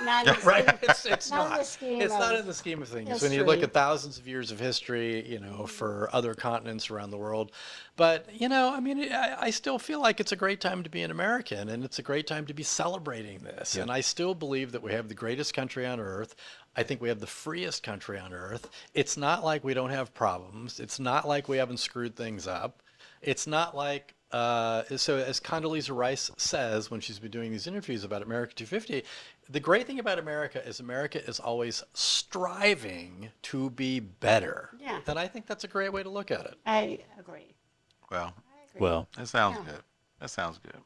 Not in the Right? scheme- It's Not in not. the scheme It's not of in the scheme of things. When you look history. at thousands of years of history, for other continents around the world. But, I mean, I still feel like it's a great time to be an American, and it's a great time to be celebrating this. And I still believe that we have the greatest country on earth. I think we have the freest country on earth. It's not like we don't have problems. It's not like we haven't screwed things up. It's not like, so as Condoleezza Rice says when she's been doing these interviews about America 250, the great thing about America is always striving to be better. Yeah. And I think that's a great way to look at it. I agree. Well, Well, that sounds Yeah. good. That sounds good.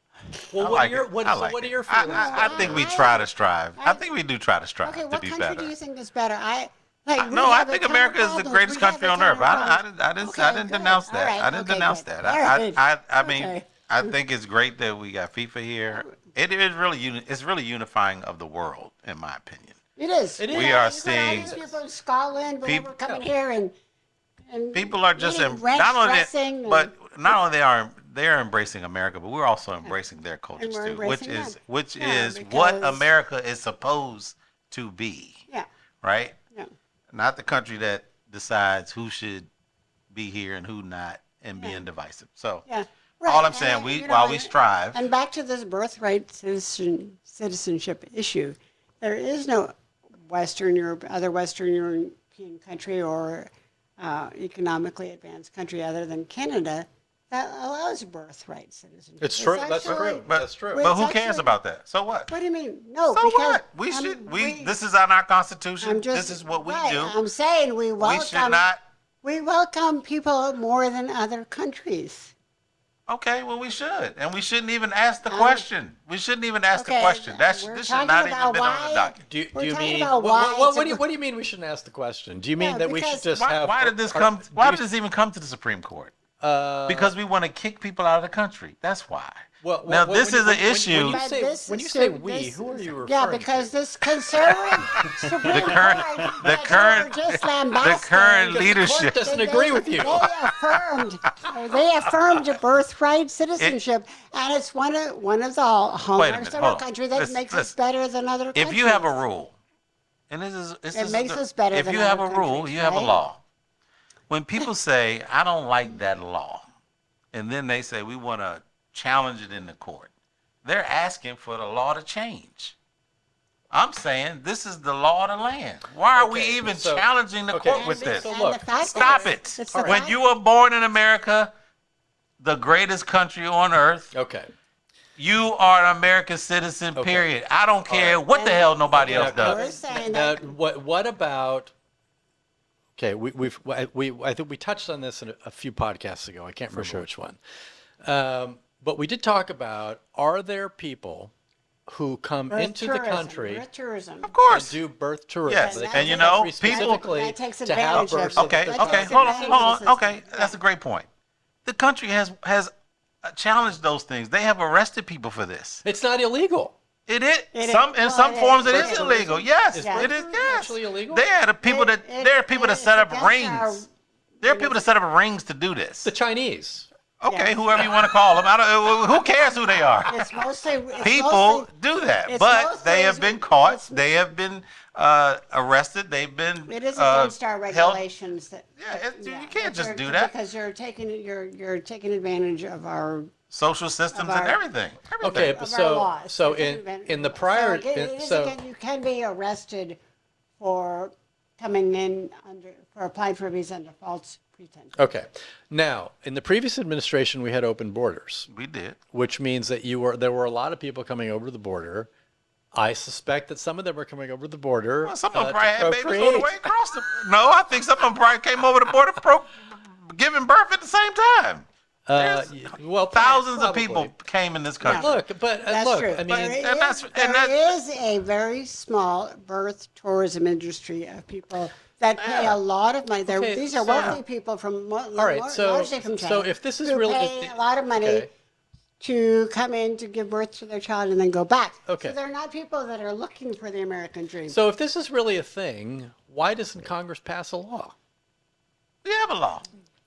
Well, I what like are your it. what, I so like what are it. your feelings? I think we try to strive. I think we do try to strive Okay, to what be country better. do you think is better? No, I think America is the greatest country on earth. I didn't denounce that. I didn't denounce that. I mean, Okay. I think it's great that we got FIFA here. It is it's really unifying of the world, in my opinion. It is. It is. We are You got all seeing these people in Scotland, whatever, people- coming here and People are just eating ranch not only dressing but not only they're embracing America, but we're also embracing their cultures we're too, which embracing is them. which Yeah, is what because- America is supposed to be, yeah, right? yeah. Not the country that decides who should be here and who not, and being divisive. So Yeah. all Right, I'm saying, and, we you know, while we and- strive, And back to this birthright citizenship issue, there is no other Western European country or economically advanced country other than Canada that allows birthright citizenship. It's true. It's That's actually- true. but That's true. Wait, but who it's cares actually- about that? So what? What do you mean? No, So because what? We should. This is on our Constitution. I'm just, This is what we right, do. I'm saying we welcome. We should not. We welcome people more than other countries. Okay, well, we should, and we shouldn't even ask the question. We shouldn't even ask the okay, question. we're This should talking not even about been on the why- docket. Do We're you talking mean about why it's a- what do you mean we shouldn't ask the question? Do you mean Yeah, that we should because- just Why, have why did this come? Why did this even come to the Supreme Court? Because we want to kick people out of the country. That's why. Well, now when this you- is when- an when issue. you But say- this when you is say to- we, this who are is- you referring Yeah, because to? this conservative Supreme current- Court the that current- you were just the lambasting, current The leadership. court doesn't they- agree with you. They affirmed birthright citizenship, and it's one of the hallmarks of hold our on. country that Listen, makes us listen. better than other countries. If you have a rule, and this It is makes us better If than you have a other rule, countries, you have a right? law. When people say, "I don't like that law," and then they say we want to challenge it in the court, they're asking for the law to change. I'm saying this is the law of the land. Why are we Okay, even so- challenging the okay, court with so this? look, And the fact Stop is- it. it's the When fact- you were born in America, the greatest country on earth, Okay. you are an American citizen, Okay. period. I don't care right. what the hell nobody else Now, We're does. saying now, that what about? Okay, I think we touched on this in a few podcasts ago. I can't remember which one, but we did talk about: are there people who come birth into the tourism, country birth tourism. Of and course. do birth tourism? Yes, They and come you to the know, country people- specifically That takes to have advantage of birth. it. Okay, That okay, takes hold on, advantage hold of on. the Okay, system. that's a great point. The country has challenged those things. They have arrested people for this. It's not illegal. It is It is- some in well, some it forms is. it is It is. illegal. Yes, Yeah. it is. Yes, Actually illegal? There are people that set up it's rings. against There are people that set up rings to do this. The Chinese. Okay, Yes. whoever you want to call them. I don't, who cares who they are? It's mostly People do that, it's but mostly- they have been caught. it's- They have been arrested. They've been It is against our held. regulations that. Yeah, you can't that just you're- do that. because you're taking advantage of our Social systems of and our- everything. Okay, Everything. but of our so laws. so You're taking in advantage in the of it. prior so, it is so again, you can be arrested for coming in for applying for a visa under false pretense. okay. Now, in the previous administration, we had open borders, We did. which means that there were a lot of people coming over the border. I suspect that some of them were coming over the border. Well, some of them to probably had babies on the procreate. way across the. No, I think some of them probably came over the border giving birth at the same time. Well, Thousands probably. of people came in this country. Look, but That's look, true. I But mean, there is a very small birth tourism industry of people that pay a lot of money. Okay, These are so- wealthy people from all right. So, largely from China. so if this is who really pay a lot of money okay. to come in to give birth to their child and then go back. Okay. So they're not people that are looking for the American dream. So if this is really a thing, why doesn't Congress pass a law? We have a law.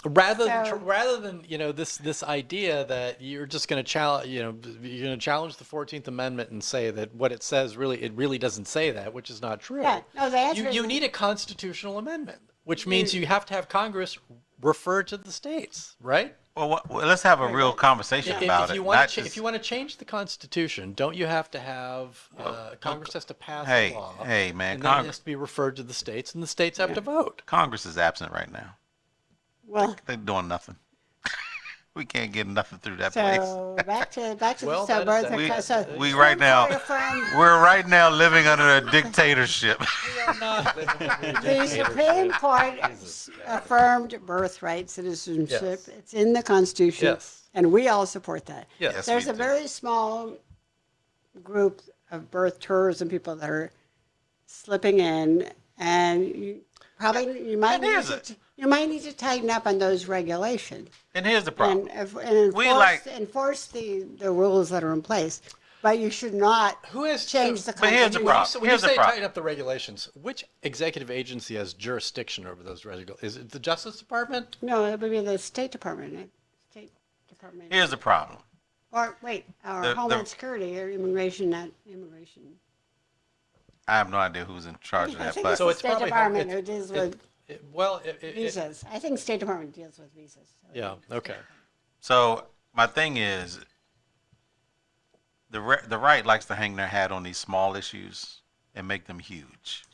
Rather So- than this idea that you're just going to challenge you're going to challenge the 14th Amendment and say that what it says really doesn't say that, which is not true. Yeah, no, the answer you is- need a constitutional amendment, which means you have to have Congress refer to the states, right? Well, let's have a real conversation about if you it. want not to just- if you want to change the Constitution, don't you have to have Congress has to pass Hey, a law? hey, man, and then it Congress- has to be referred to the states, and the states have to vote. Congress is absent right now. Well, They're doing nothing. We can't get nothing through that place. so back to Well, the that is- birth. We, of- so we Supreme right now, Court affirmed- we're right now living under a dictatorship. The Supreme Court affirmed birthright citizenship. Yes. It's in the Constitution, Yes. and we all support that. Yes. Yes, There's we a do. very small group of birth tourism people that are slipping in, and you might And here's you might need to tighten up on those regulations And here's the problem. and We enforce the rules that are in place. But you should not Who has change the But here's the Constitution. problem. So when Here's you the say problem. tighten up the regulations, which executive agency has jurisdiction over those regulations? Is it the Justice Department? No, it would be the State Department. State Department. Here's the problem. Or wait, or The- Homeland Security or immigration, not immigration. I have no idea who's in charge of I that, think but it's So the it's State probably Department who deals with it- visas. I think State Department deals with visas. So yeah. Okay. so my thing is, the right likes to hang their hat on these small issues and make them huge.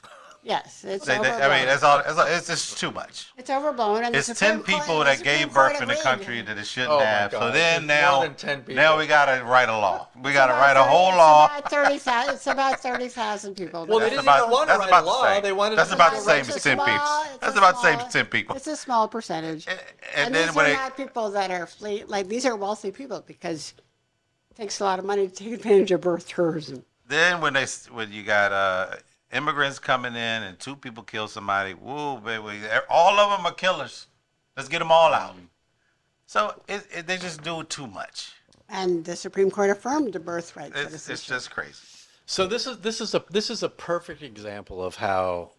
Yes, it's I overblown. mean, that's all. It's just too much. It's overblown, and It's the Supreme 10 people Court, that the gave Supreme Court birth in the agreed. country that it shouldn't Oh my have. So God, then it's now, more than 10 people. now we gotta write a law. We gotta About write a 30 whole it's law. About 30,000. It's about 30,000 people. Well, they That's didn't about- even want to that's write about a the law. same. They wanted That's to about just the same It's a as 10 people. small- it's That's a about the same small- as 10 people. It's a small percentage. And then these when are they, not people that are these are wealthy people because it takes a lot of money to take advantage of birth tourism. then when you got immigrants coming in and 2 people kill somebody, woo, baby, all of them are killers. Let's get them all out. So they just do too much. And the Supreme Court affirmed the birthright It's citizenship. just crazy. So this is a perfect example of how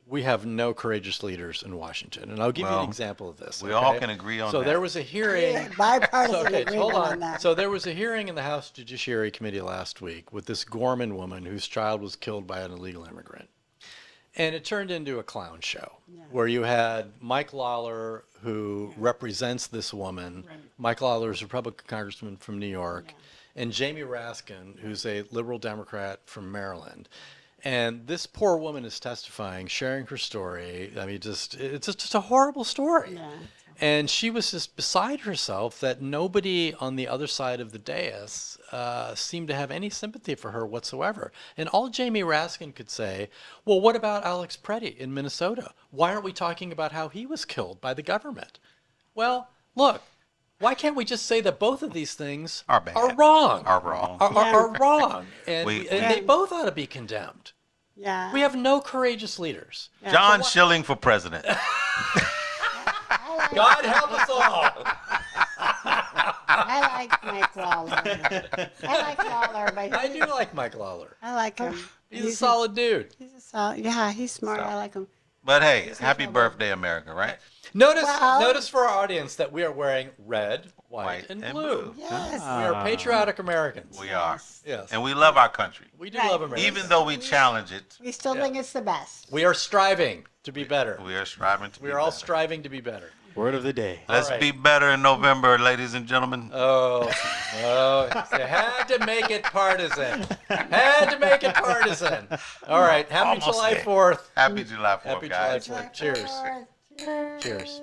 we have no courageous leaders in Washington, and I'll give you Well, an example of this. we all okay? can agree on So that. there was a hearing. Bipartisan Okay, agreement hold on on. that. So there was a hearing in the House Judiciary Committee last week with this Gorman woman whose child was killed by an illegal immigrant. And it turned into a clown show where you had Mike Lawler, who represents this woman. Mike Lawler is a Republican congressman from New York, and Jamie Raskin, who's a liberal Democrat from Maryland. And this poor woman is testifying, sharing her story. I mean, it's just a horrible story. Yeah. And she was just beside herself that nobody on the other side of the dais seemed to have any sympathy for her whatsoever. And all Jamie Raskin could say, well, what about Alex Preddy in Minnesota? Why aren't we talking about how he was killed by the government? Well, look, why can't we just say that both of these things Are bad. wrong? Are wrong. Are wrong. And, We- and they both ought to be condemned. Yeah. We have no courageous leaders. John Schilling for president. God help us all. I like Mike Lawler. I like Lawler, but I do like Mike Lawler. I like him. He's a solid dude. He's a solid. Yeah, he's smart. I like him. But hey, happy birthday, America, right? Notice for our audience that we are wearing red, white, and blue. Yes. We are patriotic Americans. We are. Yes. And we love our country. We do Right. love America. Even though we challenge it, We still think it's the best. we are striving to be better. we are striving to be We are all better. striving to be better. Word of the day. Let's All right. be better in November, ladies and gentlemen. Oh, you had to make it partisan. Had to make it partisan. All right. Happy Almost July there. 4th. Happy July 4th, Happy July guys. 4th. Cheers. Cheers. Cheers.